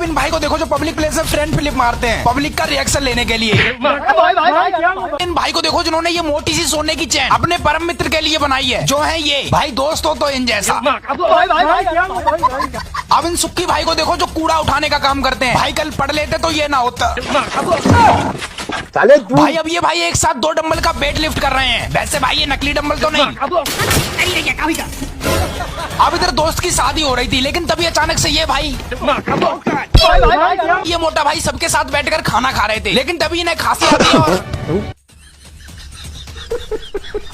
अब इन भाई को देखो जो पब्लिक प्लेस में फ्रंट फ्लिप मारते हैं पब्लिक का रिएक्शन लेने के लिए। इन भाई को देखो जिन्होंने ये मोटी सी सोने की चैन अपने परम मित्र के लिए बनाई है, जो है ये भाई दोस्त हो तो इन जैसा। अब इन सुक्की भाई को देखो जो कूड़ा उठाने का काम करते हैं, भाई कल पढ़ लेते तो ये ना होता। भाई अब ये भाई एक साथ 2 डंबल का वेट लिफ्ट कर रहे हैं। वैसे भाई ये नकली डंबल तो नहीं। अब इधर दोस्त की शादी हो रही थी, लेकिन तभी अचानक से ये भाई ये मोटा भाई सबके साथ बैठकर खाना खा रहे थे, लेकिन तभी इन्हें खांसी आती है और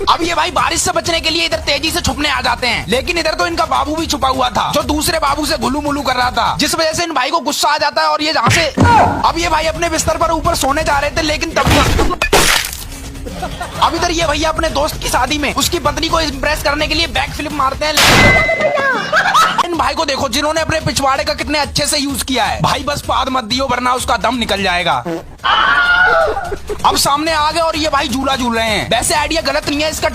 अब ये भाई बारिश से बचने के लिए इधर तेजी से छुपने आ जाते हैं, लेकिन इधर तो इनका बाबू भी छुपा हुआ था जो दूसरे बाबू से गुलू मुलू कर रहा था, जिस वजह से इन भाई को गुस्सा आ जाता है और ये जहाँ से अब ये भाई अपने बिस्तर पर ऊपर सोने जा रहे थे, लेकिन तभी अब इधर ये भैया अपने दोस्त की शादी में उसकी पत्नी को इम्प्रेस करने के लिए बैक फ्लिप मारते हैं। इन भाई को देखो जिन्होंने अपने पिछवाड़े का कितने अच्छे से यूज किया है। भाई बस पाद मत दियो वरना उसका दम निकल जाएगा। अब सामने आ गए और ये भाई झूला झूल रहे हैं। वैसे आइडिया गलत नहीं है इसका।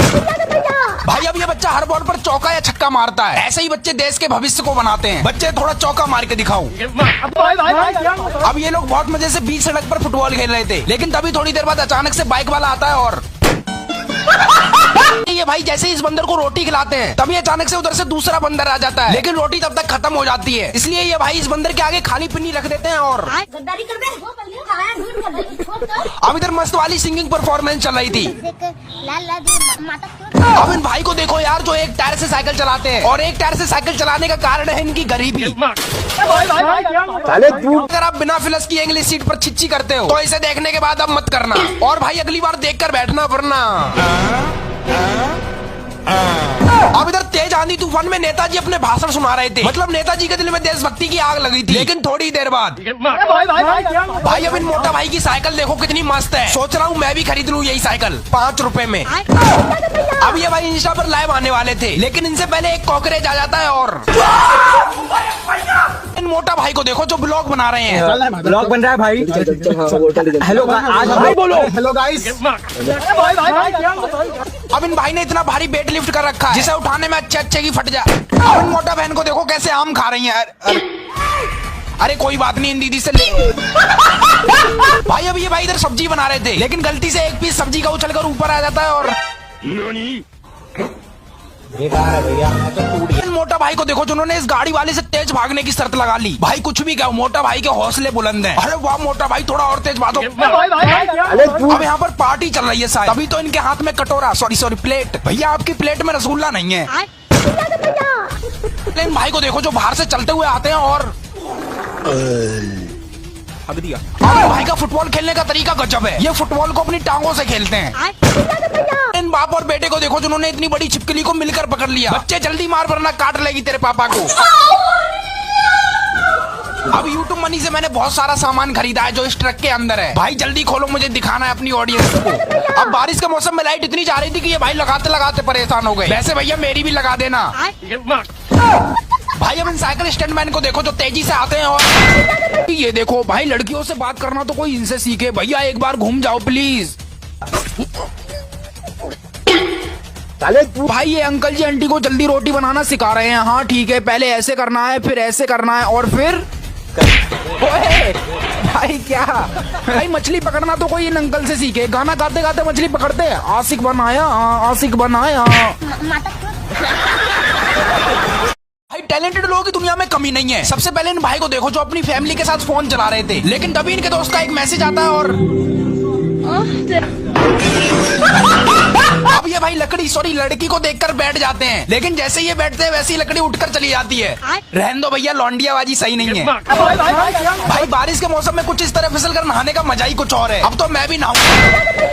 भाई अब ये बच्चा हर बॉल पर चौका या छक्का मारता है। ऐसे ही बच्चे देश के भविष्य को बनाते हैं। बच्चे थोड़ा चौका मार के दिखाओ। अब ये लोग बहुत मजे से बीच सड़क पर फुटबॉल खेल रहे थे, लेकिन तभी थोड़ी देर बाद अचानक से बाइक वाला आता है और ये भाई जैसे ही इस बंदर को रोटी खिलाते हैं तभी अचानक से उधर से दूसरा बंदर आ जाता है, लेकिन रोटी तब तक खत्म हो जाती है, इसलिए ये भाई इस बंदर के आगे खाली पिन्नी रख देते हैं और अब इधर मस्त वाली सिंगिंग परफॉर्मेंस चल रही थी। अब इन भाई को देखो यार जो एक टायर से साइकिल चलाते हैं और एक टायर से साइकिल चलाने का कारण है इनकी गरीबी। अगर आप बिना फिलस की इंग्लिश सीट पर छिच्ची करते हो तो इसे देखने के बाद अब मत करना, और भाई अगली बार देखकर बैठना वरना। अब इधर तेज आंधी तूफान में नेताजी अपने भाषण सुना रहे थे, मतलब नेताजी के दिल में देशभक्ति की आग लगी थी, लेकिन थोड़ी देर बाद भाई अब इन मोटा भाई की साइकिल देखो कितनी मस्त है। सोच रहा हूँ मैं भी खरीद लूँ यही साइकिल 5 रुपए में। अब ये भाई इंस्टा पर लाइव आने वाले थे, लेकिन इनसे पहले एक कॉकरेज आ जाता है और इन मोटा भाई को देखो जो ब्लॉग बना रहे हैं। ब्लॉग बन रहा है भाई। हेलो आज भाई बोलो हेलो गाइस। अब इन भाई ने इतना भारी वेट लिफ्ट कर रखा है जिसे उठाने में अच्छे की फट जाए। अब इन मोटा बहन को देखो कैसे आम खा रही है। अरे कोई बात नहीं इन दीदी से ले। भाई अब ये भाई इधर सब्जी बना रहे थे, लेकिन गलती से एक पीस सब्जी का उछलकर ऊपर आ जाता है और मोटा भाई को देखो जिन्होंने इस गाड़ी वाले से तेज भागने की शर्त लगा ली। भाई कुछ भी कहो मोटा भाई के हौसले बुलंद हैं। अरे वाह मोटा भाई थोड़ा और तेज भागो। अब यहाँ पर पार्टी चल रही है शायद, तभी तो इनके हाथ में कटोरा सॉरी प्लेट। भैया आपकी प्लेट में रसगुल्ला नहीं है। लेकिन भाई को देखो जो बाहर से चलते हुए आते हैं और भाई का फुटबॉल खेलने का तरीका गजब है। ये फुटबॉल को अपनी टांगों से खेलते हैं। इन बाप और बेटे को देखो जिन्होंने इतनी बड़ी छिपकली को मिलकर पकड़ लिया। बच्चे जल्दी मार वरना काट लेगी तेरे पापा को। अब YouTube मनी से मैंने बहुत सारा सामान खरीदा है जो इस ट्रक के अंदर है। भाई जल्दी खोलो मुझे दिखाना है अपनी ऑडियंस को। अब बारिश के मौसम में लाइट इतनी जा रही थी कि ये भाई लगाते लगाते परेशान हो गए। वैसे भैया मेरी भी लगा देना। भाई अब इन साइकिल स्टैंडमैन को देखो जो तेजी से आते हैं और ये देखो भाई लड़कियों से बात करना तो कोई इनसे सीखे। भैया एक बार घूम जाओ प्लीज। भाई ये अंकल जी आंटी को जल्दी रोटी बनाना सिखा रहे हैं। हाँ ठीक है, पहले ऐसे करना है फिर ऐसे करना है और फिर ओए भाई क्या भाई मछली पकड़ना तो कोई इन अंकल से सीखे। गाना गाते गाते मछली पकड़ते हैं। आशिक बनाया आशिक बनाया। भाई टैलेंटेड लोगों की दुनिया में कमी नहीं है। सबसे पहले इन भाई को देखो जो अपनी फैमिली के साथ फोन चला रहे थे, लेकिन तभी इनके दोस्त का एक मैसेज आता है और अब ये भाई लड़की को देखकर बैठ जाते हैं, लेकिन जैसे ये बैठते हैं वैसी लकड़ी उठकर चली जाती है। रहने दो भैया लौंडियाबाजी सही नहीं है। भाई बारिश के मौसम में कुछ इस तरह फिसल कर नहाने का मजा ही कुछ और है। अब तो मैं भी नहाऊंगा।